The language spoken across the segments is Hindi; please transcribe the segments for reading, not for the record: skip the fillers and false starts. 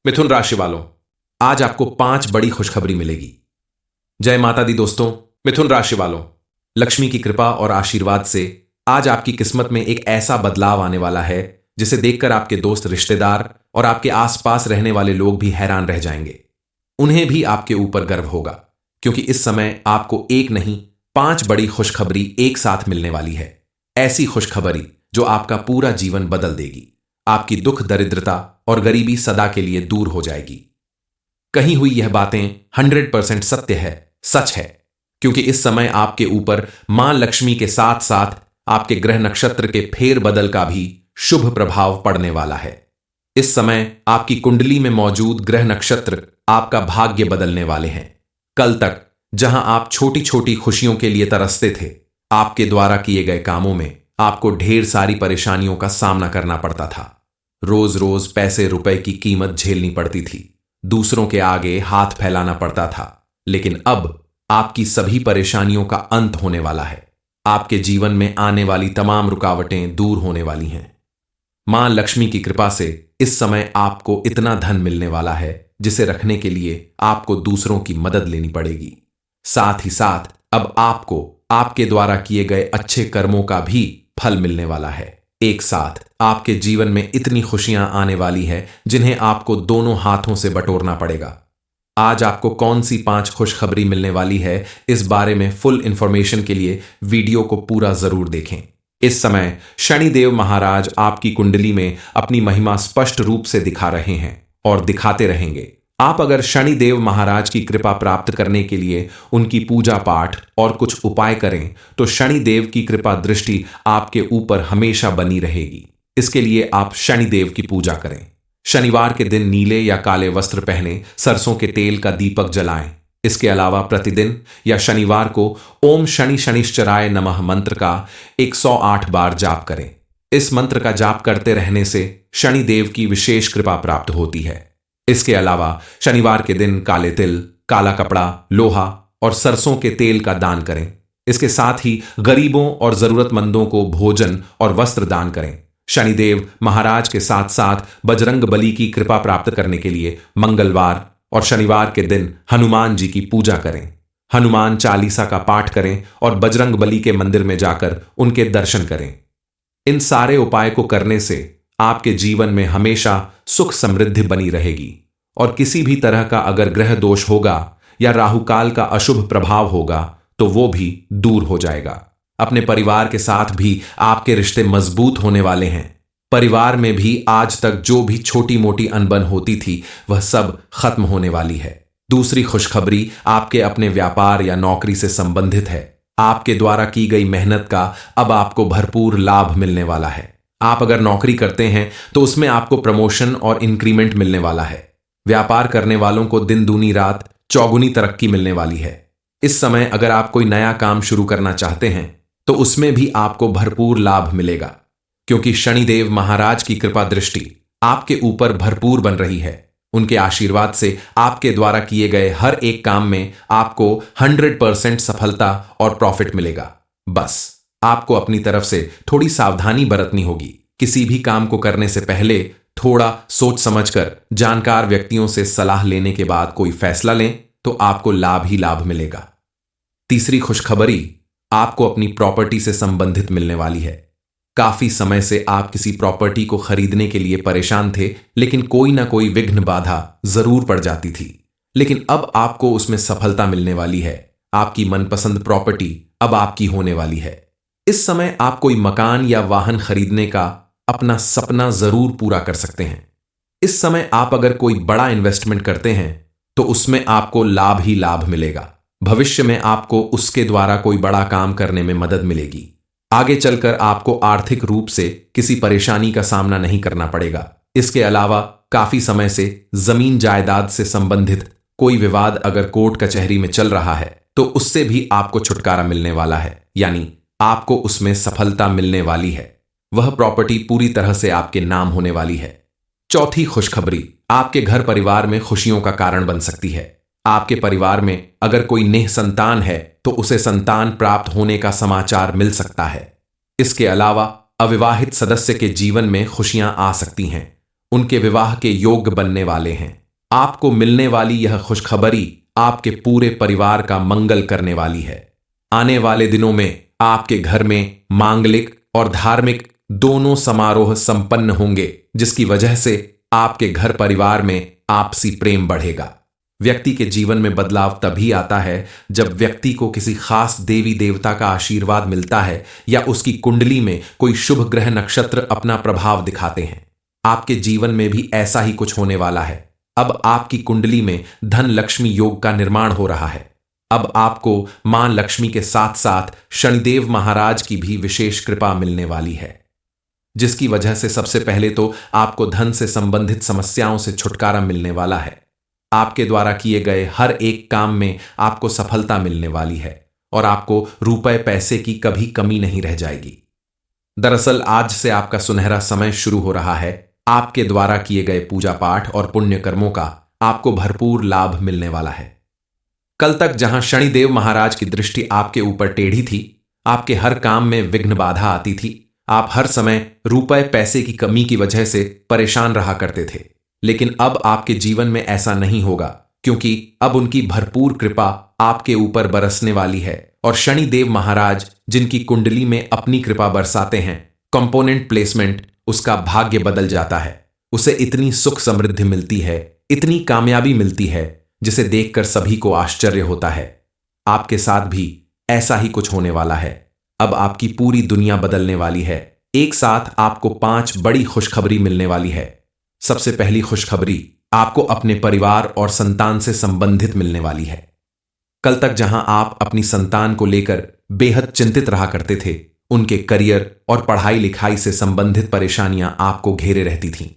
मिथुन राशि वालों, आज आपको 5 बड़ी खुशखबरी मिलेगी। जय माता दी दोस्तों। मिथुन राशि वालों, लक्ष्मी की कृपा और आशीर्वाद से आज आपकी किस्मत में एक ऐसा बदलाव आने वाला है जिसे देखकर आपके दोस्त, रिश्तेदार और आपके आसपास रहने वाले लोग भी हैरान रह जाएंगे। उन्हें भी आपके ऊपर गर्व होगा, क्योंकि इस समय आपको एक नहीं 5 बड़ी खुशखबरी एक साथ मिलने वाली है। ऐसी खुशखबरी जो आपका पूरा जीवन बदल देगी। आपकी दुख, दरिद्रता और गरीबी सदा के लिए दूर हो जाएगी। कही हुई यह बातें 100% सत्य है, सच है, क्योंकि इस समय आपके ऊपर मां लक्ष्मी के साथ साथ आपके ग्रह नक्षत्र के फेर बदल का भी शुभ प्रभाव पड़ने वाला है। इस समय आपकी कुंडली में मौजूद ग्रह नक्षत्र आपका भाग्य बदलने वाले हैं। कल तक जहां आप छोटी छोटी खुशियों के लिए तरसते थे, आपके द्वारा किए गए कामों में आपको ढेर सारी परेशानियों का सामना करना पड़ता था। रोज रोज पैसे रुपए की कीमत झेलनी पड़ती थी, दूसरों के आगे हाथ फैलाना पड़ता था। लेकिन अब आपकी सभी परेशानियों का अंत होने वाला है। आपके जीवन में आने वाली तमाम रुकावटें दूर होने वाली हैं। मां लक्ष्मी की कृपा से इस समय आपको इतना धन मिलने वाला है जिसे रखने के लिए आपको दूसरों की मदद लेनी पड़ेगी। साथ ही साथ अब आपको आपके द्वारा किए गए अच्छे कर्मों का भी फल मिलने वाला है। एक साथ आपके जीवन में इतनी खुशियां आने वाली है जिन्हें आपको दोनों हाथों से बटोरना पड़ेगा। आज आपको कौन सी 5 खुशखबरी मिलने वाली है, इस बारे में फुल इंफॉर्मेशन के लिए वीडियो को पूरा जरूर देखें। इस समय शनिदेव महाराज आपकी कुंडली में अपनी महिमा स्पष्ट रूप से दिखा रहे हैं और दिखाते रहेंगे। आप अगर शनिदेव महाराज की कृपा प्राप्त करने के लिए उनकी पूजा पाठ और कुछ उपाय करें तो शनिदेव की कृपा दृष्टि आपके ऊपर हमेशा बनी रहेगी। इसके लिए आप शनिदेव की पूजा करें। शनिवार के दिन नीले या काले वस्त्र पहने सरसों के तेल का दीपक जलाएं। इसके अलावा प्रतिदिन या शनिवार को ओम शनि शनिश्चराय नमः मंत्र का 108 बार जाप करें। इस मंत्र का जाप करते रहने से शनिदेव की विशेष कृपा प्राप्त होती है। इसके अलावा शनिवार के दिन काले तिल, काला कपड़ा, लोहा और सरसों के तेल का दान करें। इसके साथ ही गरीबों और जरूरतमंदों को भोजन और वस्त्र दान करें। शनिदेव महाराज के साथ साथ बजरंग बली की कृपा प्राप्त करने के लिए मंगलवार और शनिवार के दिन हनुमान जी की पूजा करें। हनुमान चालीसा का पाठ करें और बजरंग बली के मंदिर में जाकर उनके दर्शन करें। इन सारे उपाय को करने से आपके जीवन में हमेशा सुख समृद्धि बनी रहेगी और किसी भी तरह का अगर ग्रह दोष होगा या राहुकाल का अशुभ प्रभाव होगा तो वो भी दूर हो जाएगा। अपने परिवार के साथ भी आपके रिश्ते मजबूत होने वाले हैं। परिवार में भी आज तक जो भी छोटी मोटी अनबन होती थी वह सब खत्म होने वाली है। दूसरी खुशखबरी आपके अपने व्यापार या नौकरी से संबंधित है। आपके द्वारा की गई मेहनत का अब आपको भरपूर लाभ मिलने वाला है। आप अगर नौकरी करते हैं तो उसमें आपको प्रमोशन और इंक्रीमेंट मिलने वाला है। व्यापार करने वालों को दिन दूनी रात चौगुनी तरक्की मिलने वाली है। इस समय अगर आप कोई नया काम शुरू करना चाहते हैं तो उसमें भी आपको भरपूर लाभ मिलेगा, क्योंकि शनिदेव महाराज की कृपा दृष्टि आपके ऊपर भरपूर बन रही है। उनके आशीर्वाद से आपके द्वारा किए गए हर एक काम में आपको 100% सफलता और प्रॉफिट मिलेगा। बस आपको अपनी तरफ से थोड़ी सावधानी बरतनी होगी। किसी भी काम को करने से पहले थोड़ा सोच समझकर जानकार व्यक्तियों से सलाह लेने के बाद कोई फैसला लें तो आपको लाभ ही लाभ मिलेगा। तीसरी खुशखबरी आपको अपनी प्रॉपर्टी से संबंधित मिलने वाली है। काफी समय से आप किसी प्रॉपर्टी को खरीदने के लिए परेशान थे, लेकिन कोई ना कोई विघ्न बाधा जरूर पड़ जाती थी। लेकिन अब आपको उसमें सफलता मिलने वाली है। आपकी मनपसंद प्रॉपर्टी अब आपकी होने वाली है। इस समय आप कोई मकान या वाहन खरीदने का अपना सपना जरूर पूरा कर सकते हैं। इस समय आप अगर कोई बड़ा इन्वेस्टमेंट करते हैं तो उसमें आपको लाभ ही लाभ मिलेगा। भविष्य में आपको उसके द्वारा कोई बड़ा काम करने में मदद मिलेगी। आगे चलकर आपको आर्थिक रूप से किसी परेशानी का सामना नहीं करना पड़ेगा। इसके अलावा काफी समय से जमीन जायदाद से संबंधित कोई विवाद अगर कोर्ट कचहरी में चल रहा है तो उससे भी आपको छुटकारा मिलने वाला है, यानी आपको उसमें सफलता मिलने वाली है। वह प्रॉपर्टी पूरी तरह से आपके नाम होने वाली है। चौथी खुशखबरी आपके घर परिवार में खुशियों का कारण बन सकती है। आपके परिवार में अगर कोई निःसंतान है तो उसे संतान प्राप्त होने का समाचार मिल सकता है। इसके अलावा अविवाहित सदस्य के जीवन में खुशियां आ सकती हैं। उनके विवाह के योग्य बनने वाले हैं। आपको मिलने वाली यह खुशखबरी आपके पूरे परिवार का मंगल करने वाली है। आने वाले दिनों में आपके घर में मांगलिक और धार्मिक दोनों समारोह संपन्न होंगे, जिसकी वजह से आपके घर परिवार में आपसी प्रेम बढ़ेगा। व्यक्ति के जीवन में बदलाव तभी आता है जब व्यक्ति को किसी खास देवी देवता का आशीर्वाद मिलता है या उसकी कुंडली में कोई शुभ ग्रह नक्षत्र अपना प्रभाव दिखाते हैं। आपके जीवन में भी ऐसा ही कुछ होने वाला है। अब आपकी कुंडली में धन लक्ष्मी योग का निर्माण हो रहा है। अब आपको मां लक्ष्मी के साथ साथ शनिदेव महाराज की भी विशेष कृपा मिलने वाली है, जिसकी वजह से सबसे पहले तो आपको धन से संबंधित समस्याओं से छुटकारा मिलने वाला है। आपके द्वारा किए गए हर एक काम में आपको सफलता मिलने वाली है और आपको रुपए पैसे की कभी कमी नहीं रह जाएगी। दरअसल आज से आपका सुनहरा समय शुरू हो रहा है। आपके द्वारा किए गए पूजा पाठ और पुण्य कर्मों का आपको भरपूर लाभ मिलने वाला है। कल तक जहां शनिदेव महाराज की दृष्टि आपके ऊपर टेढ़ी थी, आपके हर काम में विघ्न बाधा आती थी, आप हर समय रुपए पैसे की कमी की वजह से परेशान रहा करते थे। लेकिन अब आपके जीवन में ऐसा नहीं होगा, क्योंकि अब उनकी भरपूर कृपा आपके ऊपर बरसने वाली है और शनिदेव महाराज जिनकी कुंडली में अपनी कृपा बरसाते हैं, कंपोनेंट प्लेसमेंट उसका भाग्य बदल जाता है। उसे इतनी सुख समृद्धि मिलती है, इतनी कामयाबी मिलती है, जिसे देखकर सभी को आश्चर्य होता है। आपके साथ भी ऐसा ही कुछ होने वाला है। अब आपकी पूरी दुनिया बदलने वाली है। एक साथ आपको 5 बड़ी खुशखबरी मिलने वाली है। सबसे पहली खुशखबरी आपको अपने परिवार और संतान से संबंधित मिलने वाली है। कल तक जहां आप अपनी संतान को लेकर बेहद चिंतित रहा करते थे, उनके करियर और पढ़ाई लिखाई से संबंधित परेशानियां आपको घेरे रहती थीं।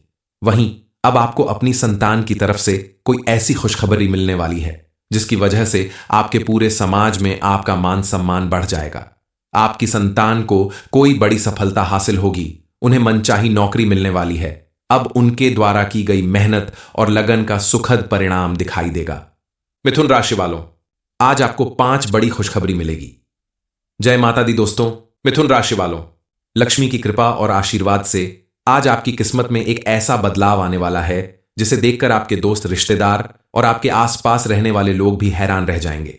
वहीं अब आपको अपनी संतान की तरफ से कोई ऐसी खुशखबरी मिलने वाली है जिसकी वजह से आपके पूरे समाज में आपका मान सम्मान बढ़ जाएगा। आपकी संतान को कोई बड़ी सफलता हासिल होगी, उन्हें मनचाही नौकरी मिलने वाली है। अब उनके द्वारा की गई मेहनत और लगन का सुखद परिणाम दिखाई देगा। मिथुन राशि वालों, आज आपको 5 बड़ी खुशखबरी मिलेगी। जय माता दी दोस्तों। मिथुन राशि वालों, लक्ष्मी की कृपा और आशीर्वाद से आज आपकी किस्मत में एक ऐसा बदलाव आने वाला है जिसे देखकर आपके दोस्त, रिश्तेदार और आपके आसपास रहने वाले लोग भी हैरान रह जाएंगे।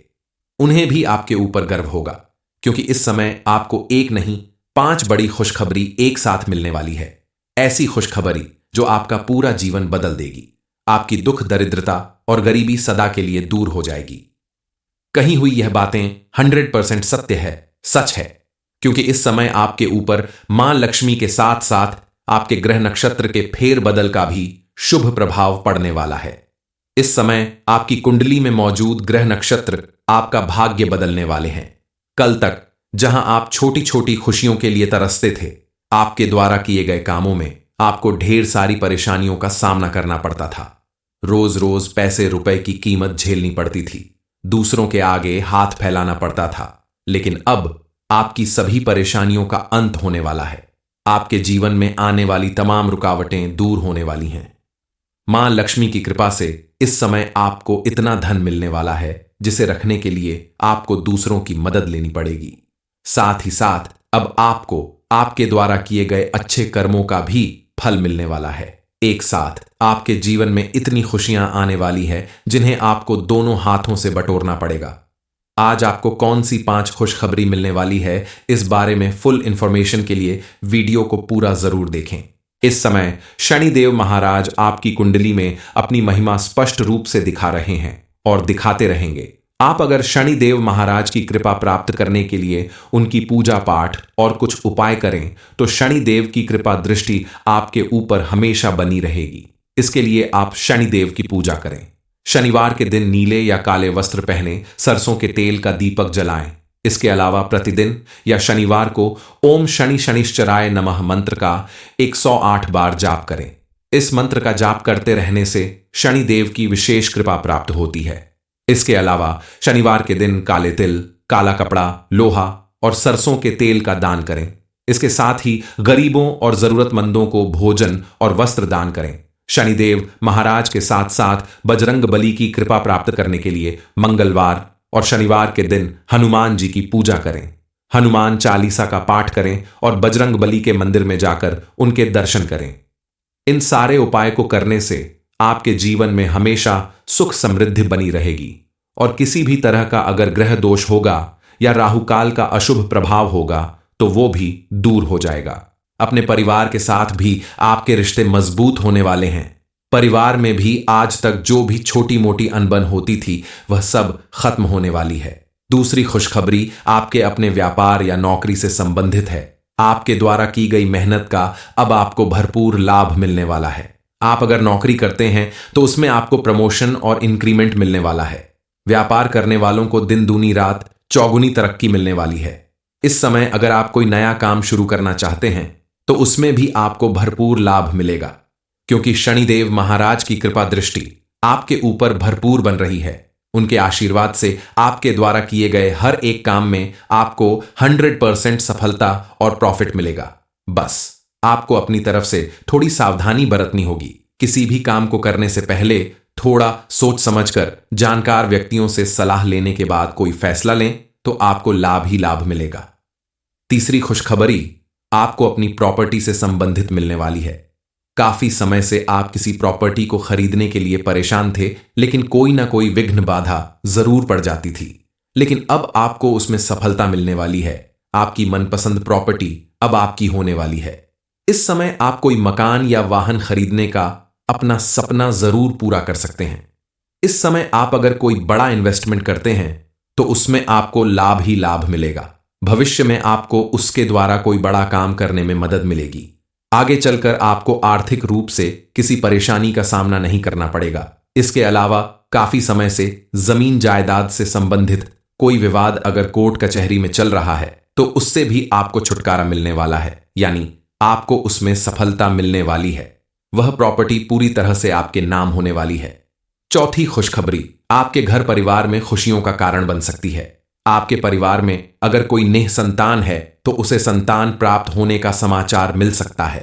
उन्हें भी आपके ऊपर गर्व होगा, क्योंकि इस समय आपको एक नहीं 5 बड़ी खुशखबरी एक साथ मिलने वाली है। ऐसी खुशखबरी जो आपका पूरा जीवन बदल देगी। आपकी दुख, दरिद्रता और गरीबी सदा के लिए दूर हो जाएगी। कही हुई यह बातें 100% सत्य है, सच है, क्योंकि इस समय आपके ऊपर मां लक्ष्मी के साथ साथ आपके ग्रह नक्षत्र के फेर बदल का भी शुभ प्रभाव पड़ने वाला है। इस समय आपकी कुंडली में मौजूद ग्रह नक्षत्र आपका भाग्य बदलने वाले हैं। कल तक जहां आप छोटी छोटी खुशियों के लिए तरसते थे, आपके द्वारा किए गए कामों में आपको ढेर सारी परेशानियों का सामना करना पड़ता था। रोज रोज पैसे रुपए की कीमत झेलनी पड़ती थी, दूसरों के आगे हाथ फैलाना पड़ता था। लेकिन अब आपकी सभी परेशानियों का अंत होने वाला है। आपके जीवन में आने वाली तमाम रुकावटें दूर होने वाली हैं। मां लक्ष्मी की कृपा से इस समय आपको इतना धन मिलने वाला है जिसे रखने के लिए आपको दूसरों की मदद लेनी पड़ेगी। साथ ही साथ अब आपको आपके द्वारा किए गए अच्छे कर्मों का भी फल मिलने वाला है। एक साथ आपके जीवन में इतनी खुशियां आने वाली है जिन्हें आपको दोनों हाथों से बटोरना पड़ेगा। आज आपको कौन सी 5 खुशखबरी मिलने वाली है, इस बारे में फुल इंफॉर्मेशन के लिए वीडियो को पूरा जरूर देखें। इस समय शनिदेव महाराज आपकी कुंडली में अपनी महिमा स्पष्ट रूप से दिखा रहे हैं और दिखाते रहेंगे। आप अगर शनिदेव महाराज की कृपा प्राप्त करने के लिए उनकी पूजा पाठ और कुछ उपाय करें तो शनिदेव की कृपा दृष्टि आपके ऊपर हमेशा बनी रहेगी। इसके लिए आप शनिदेव की पूजा करें। शनिवार के दिन नीले या काले वस्त्र पहने सरसों के तेल का दीपक जलाएं। इसके अलावा प्रतिदिन या शनिवार को ओम शनि शनिश्चराय नमः मंत्र का 108 बार जाप करें। इस मंत्र का जाप करते रहने से शनिदेव की विशेष कृपा प्राप्त होती है। इसके अलावा शनिवार के दिन काले तिल, काला कपड़ा, लोहा और सरसों के तेल का दान करें। इसके साथ ही गरीबों और जरूरतमंदों को भोजन और वस्त्र दान करें। शनिदेव महाराज के साथ साथ बजरंग बली की कृपा प्राप्त करने के लिए मंगलवार और शनिवार के दिन हनुमान जी की पूजा करें। हनुमान चालीसा का पाठ करें और बजरंग बली के मंदिर में जाकर उनके दर्शन करें। इन सारे उपाय को करने से आपके जीवन में हमेशा सुख समृद्धि बनी रहेगी और किसी भी तरह का अगर ग्रह दोष होगा या राहुकाल का अशुभ प्रभाव होगा तो वो भी दूर हो जाएगा। अपने परिवार के साथ भी आपके रिश्ते मजबूत होने वाले हैं। परिवार में भी आज तक जो भी छोटी मोटी अनबन होती थी वह सब खत्म होने वाली है। दूसरी खुशखबरी आपके अपने व्यापार या नौकरी से संबंधित है। आपके द्वारा की गई मेहनत का अब आपको भरपूर लाभ मिलने वाला है। आप अगर नौकरी करते हैं तो उसमें आपको प्रमोशन और इंक्रीमेंट मिलने वाला है। व्यापार करने वालों को दिन दूनी रात चौगुनी तरक्की मिलने वाली है। इस समय अगर आप कोई नया काम शुरू करना चाहते हैं तो उसमें भी आपको भरपूर लाभ मिलेगा, क्योंकि शनिदेव महाराज की कृपा दृष्टि आपके ऊपर भरपूर बन रही है। उनके आशीर्वाद से आपके द्वारा किए गए हर एक काम में आपको 100% सफलता और प्रॉफिट मिलेगा। बस आपको अपनी तरफ से थोड़ी सावधानी बरतनी होगी। किसी भी काम को करने से पहले थोड़ा सोच समझकर जानकार व्यक्तियों से सलाह लेने के बाद कोई फैसला लें तो आपको लाभ ही लाभ मिलेगा। तीसरी खुशखबरी आपको अपनी प्रॉपर्टी से संबंधित मिलने वाली है। काफी समय से आप किसी प्रॉपर्टी को खरीदने के लिए परेशान थे, लेकिन कोई ना कोई विघ्न बाधा जरूर पड़ जाती थी। लेकिन अब आपको उसमें सफलता मिलने वाली है। आपकी मनपसंद प्रॉपर्टी अब आपकी होने वाली है। इस समय आप कोई मकान या वाहन खरीदने का अपना सपना जरूर पूरा कर सकते हैं। इस समय आप अगर कोई बड़ा इन्वेस्टमेंट करते हैं तो उसमें आपको लाभ ही लाभ मिलेगा। भविष्य में आपको उसके द्वारा कोई बड़ा काम करने में मदद मिलेगी। आगे चलकर आपको आर्थिक रूप से किसी परेशानी का सामना नहीं करना पड़ेगा। इसके अलावा काफी समय से जमीन जायदाद से संबंधित कोई विवाद अगर कोर्ट कचहरी में चल रहा है तो उससे भी आपको छुटकारा मिलने वाला है, यानी आपको उसमें सफलता मिलने वाली है। वह प्रॉपर्टी पूरी तरह से आपके नाम होने वाली है। चौथी खुशखबरी आपके घर परिवार में खुशियों का कारण बन सकती है। आपके परिवार में अगर कोई नेह संतान है तो उसे संतान प्राप्त होने का समाचार मिल सकता है।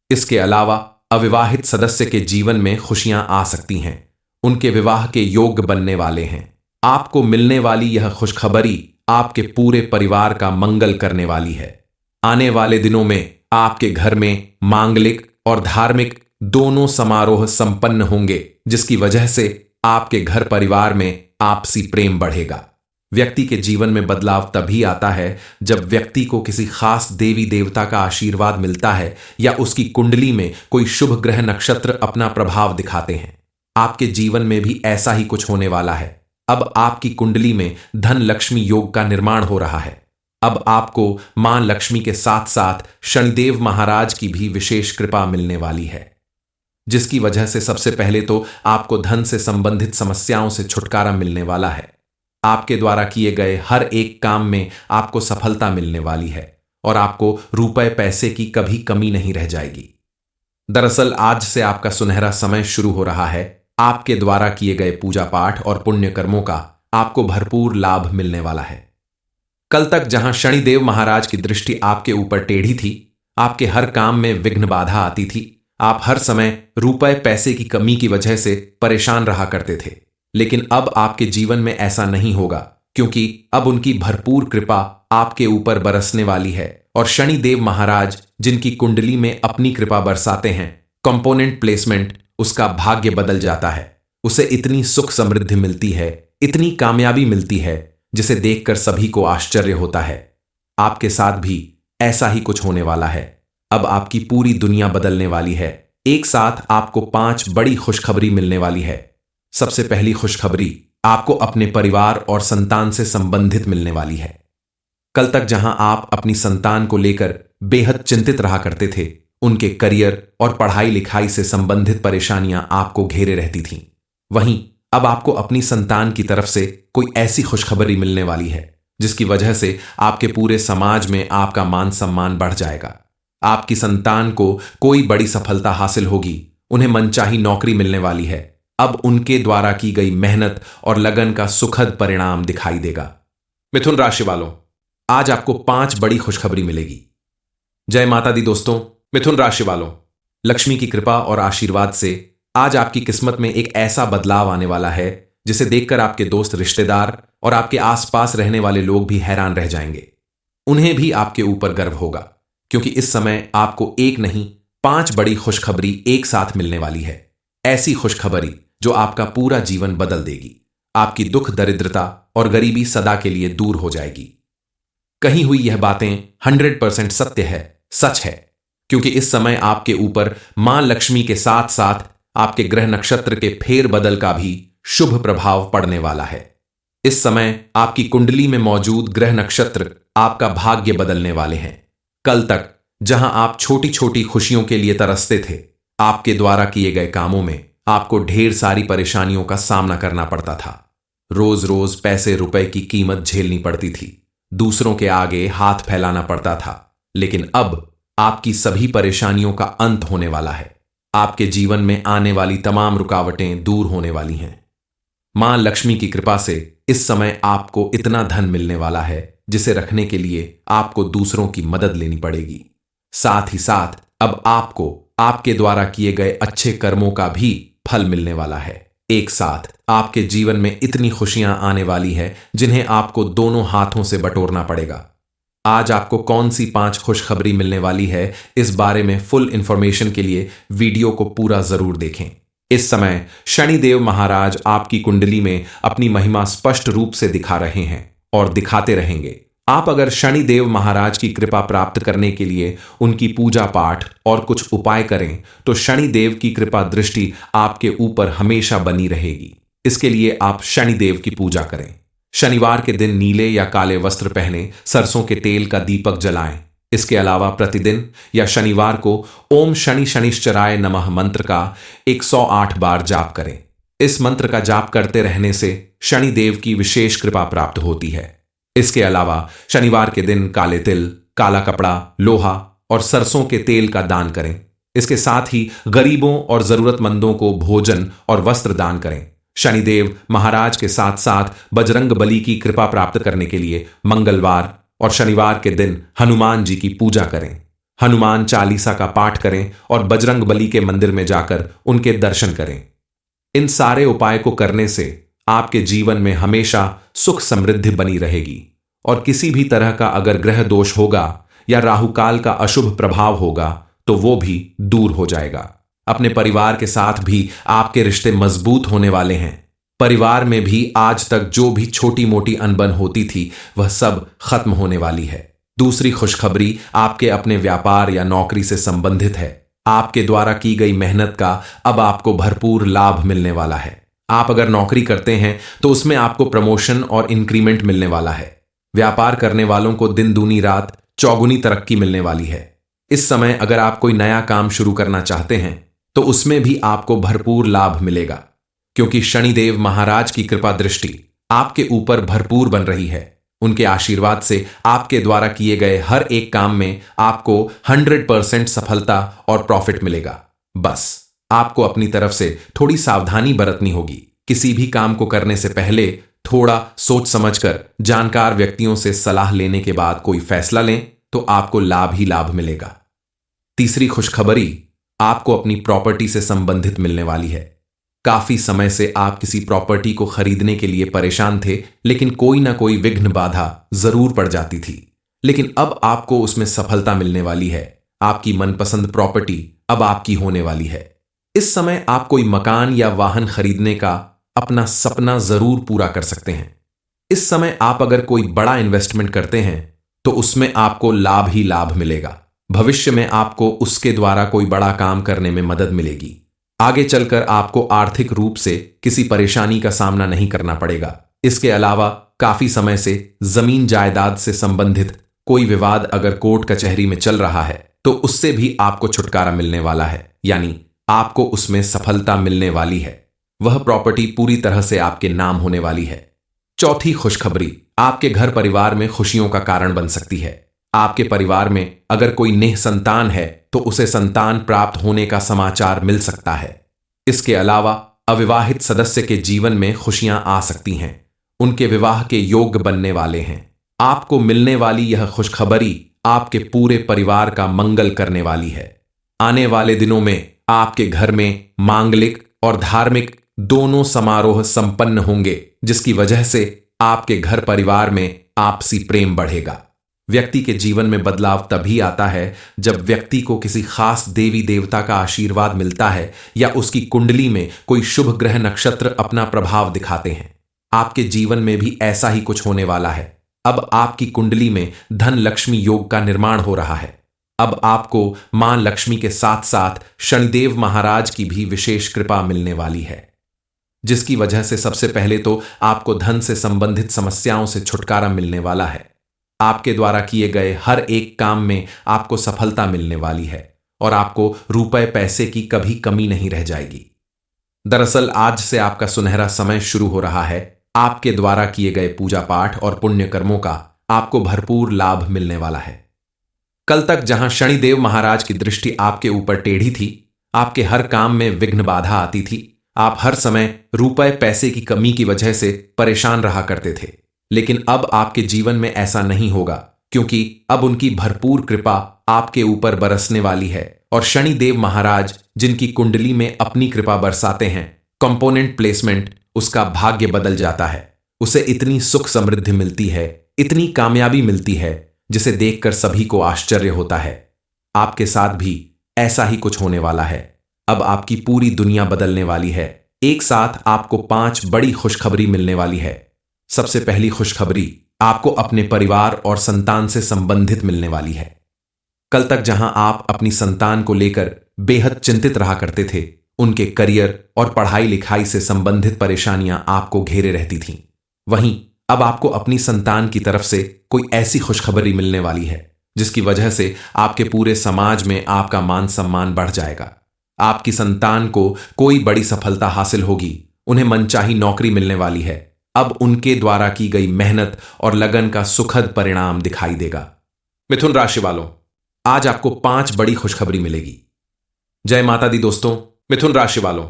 इसके अलावा अविवाहित सदस्य के जीवन में खुशियां आ सकती हैं। उनके विवाह के योग्य बनने वाले हैं। आपको मिलने वाली यह खुशखबरी आपके पूरे परिवार का मंगल करने वाली है। आने वाले दिनों में आपके घर में मांगलिक और धार्मिक दोनों समारोह संपन्न होंगे, जिसकी वजह से आपके घर परिवार में आपसी प्रेम बढ़ेगा। व्यक्ति के जीवन में बदलाव तभी आता है जब व्यक्ति को किसी खास देवी देवता का आशीर्वाद मिलता है या उसकी कुंडली में कोई शुभ ग्रह नक्षत्र अपना प्रभाव दिखाते हैं। आपके जीवन में भी ऐसा ही कुछ होने वाला है। अब आपकी कुंडली में धन लक्ष्मी योग का निर्माण हो रहा है। अब आपको मां लक्ष्मी के साथ साथ शनिदेव महाराज की भी विशेष कृपा मिलने वाली है, जिसकी वजह से सबसे पहले तो आपको धन से संबंधित समस्याओं से छुटकारा मिलने वाला है। आपके द्वारा किए गए हर एक काम में आपको सफलता मिलने वाली है और आपको रुपए पैसे की कभी कमी नहीं रह जाएगी। दरअसल आज से आपका सुनहरा समय शुरू हो रहा है। आपके द्वारा किए गए पूजा पाठ और पुण्य कर्मों का आपको भरपूर लाभ मिलने वाला है। कल तक जहां शनिदेव महाराज की दृष्टि आपके ऊपर टेढ़ी थी, आपके हर काम में विघ्न बाधा आती थी, आप हर समय रुपए पैसे की कमी की वजह से परेशान रहा करते थे, लेकिन अब आपके जीवन में ऐसा नहीं होगा, क्योंकि अब उनकी भरपूर कृपा आपके ऊपर बरसने वाली है और शनिदेव महाराज जिनकी कुंडली में अपनी कृपा बरसाते हैं, कंपोनेंट प्लेसमेंट उसका भाग्य बदल जाता है। उसे इतनी सुख समृद्धि मिलती है, इतनी कामयाबी मिलती है, जिसे देखकर सभी को आश्चर्य होता है। आपके साथ भी ऐसा ही कुछ होने वाला है। अब आपकी पूरी दुनिया बदलने वाली है। एक साथ आपको 5 बड़ी खुशखबरी मिलने वाली है। सबसे पहली खुशखबरी आपको अपने परिवार और संतान से संबंधित मिलने वाली है। कल तक जहां आप अपनी संतान को लेकर बेहद चिंतित रहा करते थे, उनके करियर और पढ़ाई लिखाई से संबंधित परेशानियां आपको घेरे रहती थीं। वहीं अब आपको अपनी संतान की तरफ से कोई ऐसी खुशखबरी मिलने वाली है जिसकी वजह से आपके पूरे समाज में आपका मान सम्मान बढ़ जाएगा। आपकी संतान को कोई बड़ी सफलता हासिल होगी। उन्हें मनचाही नौकरी मिलने वाली है। अब उनके द्वारा की गई मेहनत और लगन का सुखद परिणाम दिखाई देगा। मिथुन राशि वालों, आज आपको 5 बड़ी खुशखबरी मिलेगी। जय माता दी दोस्तों। मिथुन राशि वालों, लक्ष्मी की कृपा और आशीर्वाद से आज आपकी किस्मत में एक ऐसा बदलाव आने वाला है जिसे देखकर आपके दोस्त, रिश्तेदार और आपके आसपास रहने वाले लोग भी हैरान रह जाएंगे। उन्हें भी आपके ऊपर गर्व होगा, क्योंकि इस समय आपको एक नहीं 5 बड़ी खुशखबरी एक साथ मिलने वाली है। ऐसी खुशखबरी जो आपका पूरा जीवन बदल देगी। आपकी दुख दरिद्रता और गरीबी सदा के लिए दूर हो जाएगी। कही हुई यह बातें 100% सत्य है, सच है, क्योंकि इस समय आपके ऊपर मां लक्ष्मी के साथ साथ आपके ग्रह नक्षत्र के फेर बदल का भी शुभ प्रभाव पड़ने वाला है। इस समय आपकी कुंडली में मौजूद ग्रह नक्षत्र आपका भाग्य बदलने वाले हैं। कल तक जहां आप छोटी छोटी खुशियों के लिए तरसते थे, आपके द्वारा किए गए कामों में आपको ढेर सारी परेशानियों का सामना करना पड़ता था। रोज रोज पैसे रुपए की कीमत झेलनी पड़ती थी, दूसरों के आगे हाथ फैलाना पड़ता था। लेकिन अब आपकी सभी परेशानियों का अंत होने वाला है। आपके जीवन में आने वाली तमाम रुकावटें दूर होने वाली हैं। मां लक्ष्मी की कृपा से इस समय आपको इतना धन मिलने वाला है जिसे रखने के लिए आपको दूसरों की मदद लेनी पड़ेगी। साथ ही साथ अब आपको आपके द्वारा किए गए अच्छे कर्मों का भी फल मिलने वाला है। एक साथ आपके जीवन में इतनी खुशियां आने वाली है जिन्हें आपको दोनों हाथों से बटोरना पड़ेगा। आज आपको कौन सी 5 खुशखबरी मिलने वाली है, इस बारे में फुल इंफॉर्मेशन के लिए वीडियो को पूरा जरूर देखें। इस समय शनिदेव महाराज आपकी कुंडली में अपनी महिमा स्पष्ट रूप से दिखा रहे हैं और दिखाते रहेंगे। आप अगर शनिदेव महाराज की कृपा प्राप्त करने के लिए उनकी पूजा पाठ और कुछ उपाय करें तो शनिदेव की कृपा दृष्टि आपके ऊपर हमेशा बनी रहेगी। इसके लिए आप शनिदेव की पूजा करें। शनिवार के दिन नीले या काले वस्त्र पहने सरसों के तेल का दीपक जलाएं। इसके अलावा प्रतिदिन या शनिवार को ओम शनि शनिश्चराय नमः मंत्र का 108 बार जाप करें। इस मंत्र का जाप करते रहने से शनिदेव की विशेष कृपा प्राप्त होती है। इसके अलावा शनिवार के दिन काले तिल, काला कपड़ा, लोहा और सरसों के तेल का दान करें। इसके साथ ही गरीबों और जरूरतमंदों को भोजन और वस्त्र दान करें। शनिदेव महाराज के साथ साथ बजरंग बली की कृपा प्राप्त करने के लिए मंगलवार और शनिवार के दिन हनुमान जी की पूजा करें। हनुमान चालीसा का पाठ करें और बजरंग बली के मंदिर में जाकर उनके दर्शन करें। इन सारे उपाय को करने से आपके जीवन में हमेशा सुख समृद्धि बनी रहेगी और किसी भी तरह का अगर ग्रह दोष होगा या राहुकाल का अशुभ प्रभाव होगा तो वो भी दूर हो जाएगा। अपने परिवार के साथ भी आपके रिश्ते मजबूत होने वाले हैं। परिवार में भी आज तक जो भी छोटी मोटी अनबन होती थी वह सब खत्म होने वाली है। दूसरी खुशखबरी आपके अपने व्यापार या नौकरी से संबंधित है। आपके द्वारा की गई मेहनत का अब आपको भरपूर लाभ मिलने वाला है। आप अगर नौकरी करते हैं तो उसमें आपको प्रमोशन और इंक्रीमेंट मिलने वाला है। व्यापार करने वालों को दिन दूनी रात चौगुनी तरक्की मिलने वाली है। इस समय अगर आप कोई नया काम शुरू करना चाहते हैं तो उसमें भी आपको भरपूर लाभ मिलेगा, क्योंकि शनिदेव महाराज की कृपा दृष्टि आपके ऊपर भरपूर बन रही है। उनके आशीर्वाद से आपके द्वारा किए गए हर एक काम में आपको 100% सफलता और प्रॉफिट मिलेगा। बस आपको अपनी तरफ से थोड़ी सावधानी बरतनी होगी। किसी भी काम को करने से पहले थोड़ा सोच समझकर जानकार व्यक्तियों से सलाह लेने के बाद कोई फैसला लें तो आपको लाभ ही लाभ मिलेगा। तीसरी खुशखबरी आपको अपनी प्रॉपर्टी से संबंधित मिलने वाली है। काफी समय से आप किसी प्रॉपर्टी को खरीदने के लिए परेशान थे, लेकिन कोई ना कोई विघ्न बाधा जरूर पड़ जाती थी। लेकिन अब आपको उसमें सफलता मिलने वाली है। आपकी मनपसंद प्रॉपर्टी अब आपकी होने वाली है। इस समय आप कोई मकान या वाहन खरीदने का अपना सपना जरूर पूरा कर सकते हैं। इस समय आप अगर कोई बड़ा इन्वेस्टमेंट करते हैं तो उसमें आपको लाभ ही लाभ मिलेगा। भविष्य में आपको उसके द्वारा कोई बड़ा काम करने में मदद मिलेगी। आगे चलकर आपको आर्थिक रूप से किसी परेशानी का सामना नहीं करना पड़ेगा। इसके अलावा काफी समय से जमीन जायदाद से संबंधित कोई विवाद अगर कोर्ट कचहरी में चल रहा है तो उससे भी आपको छुटकारा मिलने वाला है, यानी आपको उसमें सफलता मिलने वाली है। वह प्रॉपर्टी पूरी तरह से आपके नाम होने वाली है। चौथी खुशखबरी आपके घर परिवार में खुशियों का कारण बन सकती है। आपके परिवार में अगर कोई नेह संतान है तो उसे संतान प्राप्त होने का समाचार मिल सकता है। इसके अलावा अविवाहित सदस्य के जीवन में खुशियां आ सकती हैं। उनके विवाह के योग्य बनने वाले हैं। आपको मिलने वाली यह खुशखबरी आपके पूरे परिवार का मंगल करने वाली है। आने वाले दिनों में आपके घर में मांगलिक और धार्मिक दोनों समारोह संपन्न होंगे, जिसकी वजह से आपके घर परिवार में आपसी प्रेम बढ़ेगा। व्यक्ति के जीवन में बदलाव तभी आता है जब व्यक्ति को किसी खास देवी देवता का आशीर्वाद मिलता है या उसकी कुंडली में कोई शुभ ग्रह नक्षत्र अपना प्रभाव दिखाते हैं। आपके जीवन में भी ऐसा ही कुछ होने वाला है। अब आपकी कुंडली में धन लक्ष्मी योग का निर्माण हो रहा है। अब आपको मां लक्ष्मी के साथ साथ शनिदेव महाराज की भी विशेष कृपा मिलने वाली है, जिसकी वजह से सबसे पहले तो आपको धन से संबंधित समस्याओं से छुटकारा मिलने वाला है। आपके द्वारा किए गए हर एक काम में आपको सफलता मिलने वाली है और आपको रुपए पैसे की कभी कमी नहीं रह जाएगी। दरअसल आज से आपका सुनहरा समय शुरू हो रहा है। आपके द्वारा किए गए पूजा पाठ और पुण्य कर्मों का आपको भरपूर लाभ मिलने वाला है। कल तक जहां शनिदेव महाराज की दृष्टि आपके ऊपर टेढ़ी थी, आपके हर काम में विघ्न बाधा आती थी, आप हर समय रुपए पैसे की कमी की वजह से परेशान रहा करते थे, लेकिन अब आपके जीवन में ऐसा नहीं होगा, क्योंकि अब उनकी भरपूर कृपा आपके ऊपर बरसने वाली है। और शनिदेव महाराज जिनकी कुंडली में अपनी कृपा बरसाते हैं, कंपोनेंट प्लेसमेंट उसका भाग्य बदल जाता है। उसे इतनी सुख समृद्धि मिलती है, इतनी कामयाबी मिलती है, जिसे देखकर सभी को आश्चर्य होता है। आपके साथ भी ऐसा ही कुछ होने वाला है। अब आपकी पूरी दुनिया बदलने वाली है। एक साथ आपको 5 बड़ी खुशखबरी मिलने वाली है। सबसे पहली खुशखबरी आपको अपने परिवार और संतान से संबंधित मिलने वाली है। कल तक जहां आप अपनी संतान को लेकर बेहद चिंतित रहा करते थे, उनके करियर और पढ़ाई लिखाई से संबंधित परेशानियां आपको घेरे रहती थीं। वहीं अब आपको अपनी संतान की तरफ से कोई ऐसी खुशखबरी मिलने वाली है जिसकी वजह से आपके पूरे समाज में आपका मान सम्मान बढ़ जाएगा। आपकी संतान को कोई बड़ी सफलता हासिल होगी, उन्हें मनचाही नौकरी मिलने वाली है। अब उनके द्वारा की गई मेहनत और लगन का सुखद परिणाम दिखाई देगा। मिथुन राशि वालों, आज आपको 5 बड़ी खुशखबरी मिलेगी। जय माता दी दोस्तों। मिथुन राशि वालों,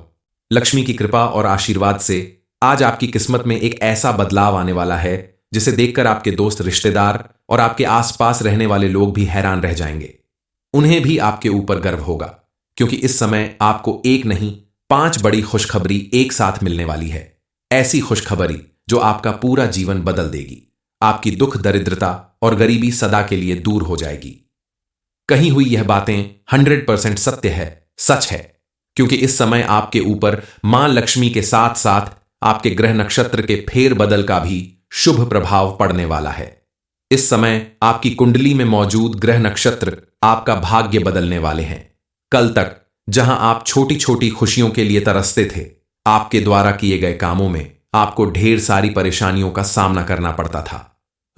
लक्ष्मी की कृपा और आशीर्वाद से आज आपकी किस्मत में एक ऐसा बदलाव आने वाला है जिसे देखकर आपके दोस्त, रिश्तेदार और आपके आसपास रहने वाले लोग भी हैरान रह जाएंगे। उन्हें भी आपके ऊपर गर्व होगा, क्योंकि इस समय आपको एक नहीं 5 बड़ी खुशखबरी एक साथ मिलने वाली है। ऐसी खुशखबरी जो आपका पूरा जीवन बदल देगी। आपकी दुख, दरिद्रता और गरीबी सदा के लिए दूर हो जाएगी। कही हुई यह बातें 100% सत्य है, सच है, क्योंकि इस समय आपके ऊपर मां लक्ष्मी के साथ साथ आपके ग्रह नक्षत्र के फेर बदल का भी शुभ प्रभाव पड़ने वाला है। इस समय आपकी कुंडली में मौजूद ग्रह नक्षत्र आपका भाग्य बदलने वाले हैं। कल तक जहां आप छोटी छोटी खुशियों के लिए तरसते थे, आपके द्वारा किए गए कामों में आपको ढेर सारी परेशानियों का सामना करना पड़ता था।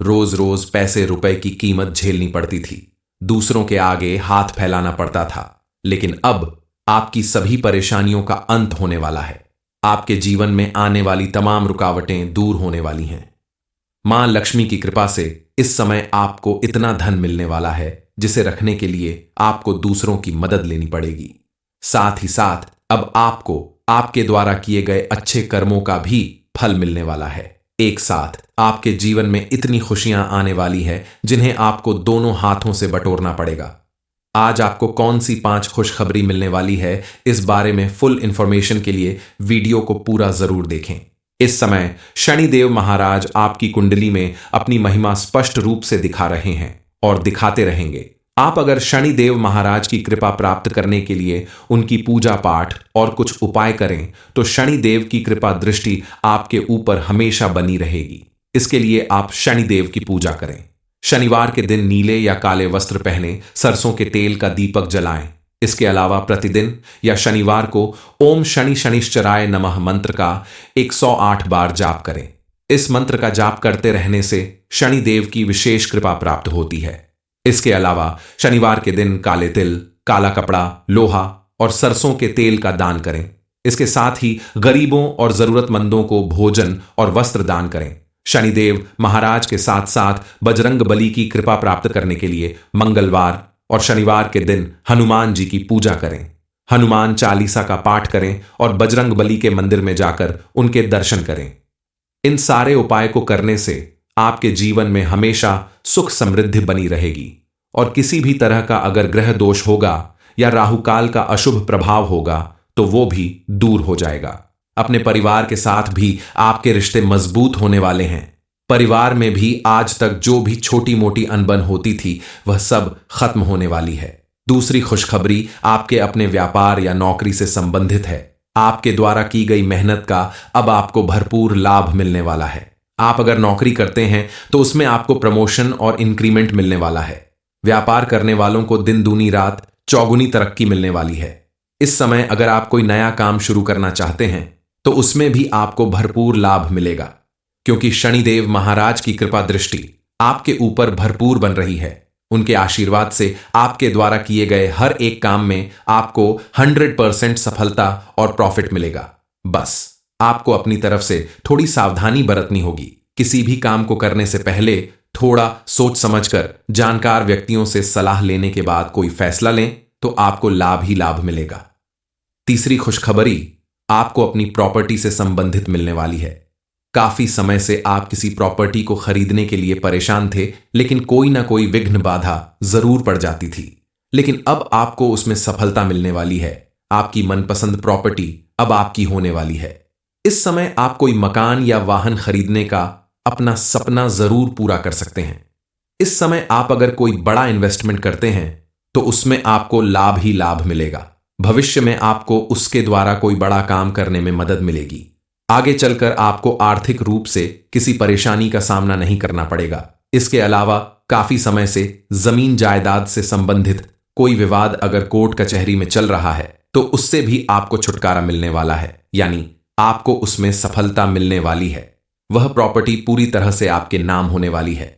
रोज रोज पैसे रुपए की कीमत झेलनी पड़ती थी, दूसरों के आगे हाथ फैलाना पड़ता था। लेकिन अब आपकी सभी परेशानियों का अंत होने वाला है। आपके जीवन में आने वाली तमाम रुकावटें दूर होने वाली हैं। मां लक्ष्मी की कृपा से इस समय आपको इतना धन मिलने वाला है जिसे रखने के लिए आपको दूसरों की मदद लेनी पड़ेगी। साथ ही साथ अब आपको आपके द्वारा किए गए अच्छे कर्मों का भी फल मिलने वाला है। एक साथ आपके जीवन में इतनी खुशियां आने वाली है जिन्हें आपको दोनों हाथों से बटोरना पड़ेगा। आज आपको कौन सी 5 खुशखबरी मिलने वाली है, इस बारे में फुल इंफॉर्मेशन के लिए वीडियो को पूरा जरूर देखें। इस समय शनिदेव महाराज आपकी कुंडली में अपनी महिमा स्पष्ट रूप से दिखा रहे हैं और दिखाते रहेंगे। आप अगर शनिदेव महाराज की कृपा प्राप्त करने के लिए उनकी पूजा पाठ और कुछ उपाय करें तो शनिदेव की कृपा दृष्टि आपके ऊपर हमेशा बनी रहेगी। इसके लिए आप शनिदेव की पूजा करें। शनिवार के दिन नीले या काले वस्त्र पहने, सरसों के तेल का दीपक जलाएं। इसके अलावा प्रतिदिन या शनिवार को ओम शनि शनिश्चराय नमः मंत्र का 108 बार जाप करें। इस मंत्र का जाप करते रहने से शनिदेव की विशेष कृपा प्राप्त होती है। इसके अलावा शनिवार के दिन काले तिल, काला कपड़ा, लोहा और सरसों के तेल का दान करें। इसके साथ ही गरीबों और जरूरतमंदों को भोजन और वस्त्र दान करें। शनिदेव महाराज के साथ साथ बजरंग बली की कृपा प्राप्त करने के लिए मंगलवार और शनिवार के दिन हनुमान जी की पूजा करें। हनुमान चालीसा का पाठ करें और बजरंग बली के मंदिर में जाकर उनके दर्शन करें। इन सारे उपाय को करने से आपके जीवन में हमेशा सुख समृद्धि बनी रहेगी और किसी भी तरह का अगर ग्रह दोष होगा या राहुकाल का अशुभ प्रभाव होगा तो वो भी दूर हो जाएगा। अपने परिवार के साथ भी आपके रिश्ते मजबूत होने वाले हैं। परिवार में भी आज तक जो भी छोटी मोटी अनबन होती थी वह सब खत्म होने वाली है। दूसरी खुशखबरी आपके अपने व्यापार या नौकरी से संबंधित है। आपके द्वारा की गई मेहनत का अब आपको भरपूर लाभ मिलने वाला है। आप अगर नौकरी करते हैं तो उसमें आपको प्रमोशन और इंक्रीमेंट मिलने वाला है। व्यापार करने वालों को दिन दूनी रात चौगुनी तरक्की मिलने वाली है। इस समय अगर आप कोई नया काम शुरू करना चाहते हैं तो उसमें भी आपको भरपूर लाभ मिलेगा, क्योंकि शनिदेव महाराज की कृपा दृष्टि आपके ऊपर भरपूर बन रही है। उनके आशीर्वाद से आपके द्वारा किए गए हर एक काम में आपको 100% सफलता और प्रॉफिट मिलेगा। बस आपको अपनी तरफ से थोड़ी सावधानी बरतनी होगी। किसी भी काम को करने से पहले थोड़ा सोच समझकर जानकार व्यक्तियों से सलाह लेने के बाद कोई फैसला लें तो आपको लाभ ही लाभ मिलेगा। तीसरी खुशखबरी आपको अपनी प्रॉपर्टी से संबंधित मिलने वाली है। काफी समय से आप किसी प्रॉपर्टी को खरीदने के लिए परेशान थे, लेकिन कोई ना कोई विघ्न बाधा जरूर पड़ जाती थी। लेकिन अब आपको उसमें सफलता मिलने वाली है। आपकी मनपसंद प्रॉपर्टी अब आपकी होने वाली है। इस समय आप कोई मकान या वाहन खरीदने का अपना सपना जरूर पूरा कर सकते हैं। इस समय आप अगर कोई बड़ा इन्वेस्टमेंट करते हैं तो उसमें आपको लाभ ही लाभ मिलेगा। भविष्य में आपको उसके द्वारा कोई बड़ा काम करने में मदद मिलेगी। आगे चलकर आपको आर्थिक रूप से किसी परेशानी का सामना नहीं करना पड़ेगा। इसके अलावा काफी समय से जमीन जायदाद से संबंधित कोई विवाद अगर कोर्ट कचहरी में चल रहा है तो उससे भी आपको छुटकारा मिलने वाला है, यानी आपको उसमें सफलता मिलने वाली है। वह प्रॉपर्टी पूरी तरह से आपके नाम होने वाली है।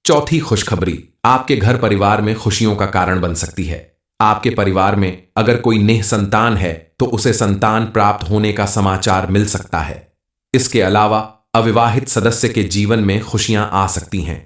चौथी खुशखबरी आपके घर परिवार में खुशियों का कारण बन सकती है। आपके परिवार में अगर कोई निःसंतान है तो उसे संतान प्राप्त होने का समाचार मिल सकता है। इसके अलावा अविवाहित सदस्य के जीवन में खुशियां आ सकती हैं।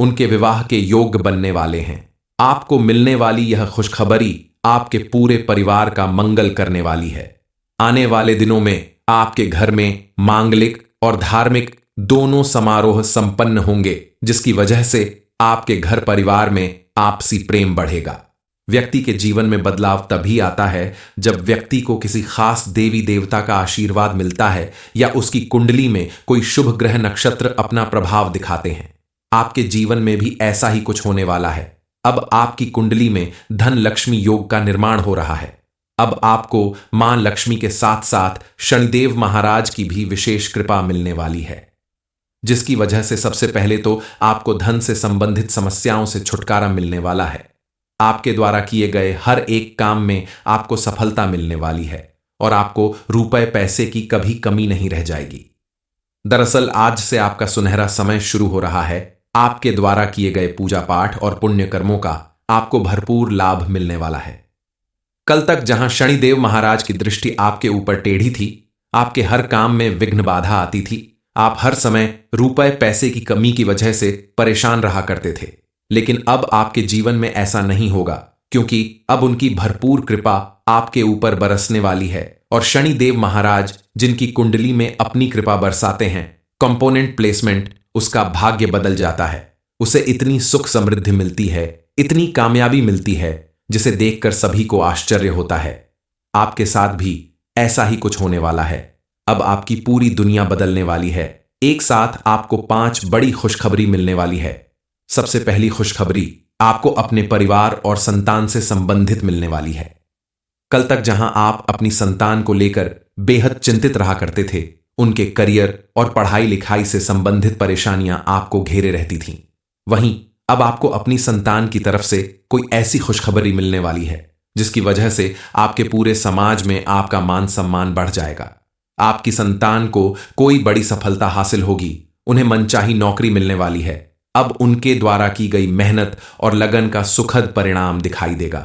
उनके विवाह के योग्य बनने वाले हैं। आपको मिलने वाली यह खुशखबरी आपके पूरे परिवार का मंगल करने वाली है। आने वाले दिनों में आपके घर में मांगलिक और धार्मिक दोनों समारोह संपन्न होंगे, जिसकी वजह से आपके घर परिवार में आपसी प्रेम बढ़ेगा। व्यक्ति के जीवन में बदलाव तभी आता है जब व्यक्ति को किसी खास देवी देवता का आशीर्वाद मिलता है या उसकी कुंडली में कोई शुभ ग्रह नक्षत्र अपना प्रभाव दिखाते हैं। आपके जीवन में भी ऐसा ही कुछ होने वाला है। अब आपकी कुंडली में धन लक्ष्मी योग का निर्माण हो रहा है। अब आपको मां लक्ष्मी के साथ साथ शनिदेव महाराज की भी विशेष कृपा मिलने वाली है, जिसकी वजह से सबसे पहले तो आपको धन से संबंधित समस्याओं से छुटकारा मिलने वाला है। आपके द्वारा किए गए हर एक काम में आपको सफलता मिलने वाली है और आपको रुपए पैसे की कभी कमी नहीं रह जाएगी। दरअसल आज से आपका सुनहरा समय शुरू हो रहा है। आपके द्वारा किए गए पूजा पाठ और पुण्य कर्मों का आपको भरपूर लाभ मिलने वाला है। कल तक जहां शनिदेव महाराज की दृष्टि आपके ऊपर टेढ़ी थी, आपके हर काम में विघ्न बाधा आती थी, आप हर समय रुपए पैसे की कमी की वजह से परेशान रहा करते थे। लेकिन अब आपके जीवन में ऐसा नहीं होगा, क्योंकि अब उनकी भरपूर कृपा आपके ऊपर बरसने वाली है और शनिदेव महाराज जिनकी कुंडली में अपनी कृपा बरसाते हैं, कंपोनेंट प्लेसमेंट उसका भाग्य बदल जाता है। उसे इतनी सुख समृद्धि मिलती है, इतनी कामयाबी मिलती है, जिसे देखकर सभी को आश्चर्य होता है। आपके साथ भी ऐसा ही कुछ होने वाला है। अब आपकी पूरी दुनिया बदलने वाली है। एक साथ आपको 5 बड़ी खुशखबरी मिलने वाली है। सबसे पहली खुशखबरी आपको अपने परिवार और संतान से संबंधित मिलने वाली है। कल तक जहां आप अपनी संतान को लेकर बेहद चिंतित रहा करते थे, उनके करियर और पढ़ाई लिखाई से संबंधित परेशानियां आपको घेरे रहती थीं। वहीं अब आपको अपनी संतान की तरफ से कोई ऐसी खुशखबरी मिलने वाली है जिसकी वजह से आपके पूरे समाज में आपका मान सम्मान बढ़ जाएगा। आपकी संतान को कोई बड़ी सफलता हासिल होगी। उन्हें मनचाही नौकरी मिलने वाली है। अब उनके द्वारा की गई मेहनत और लगन का सुखद परिणाम दिखाई देगा।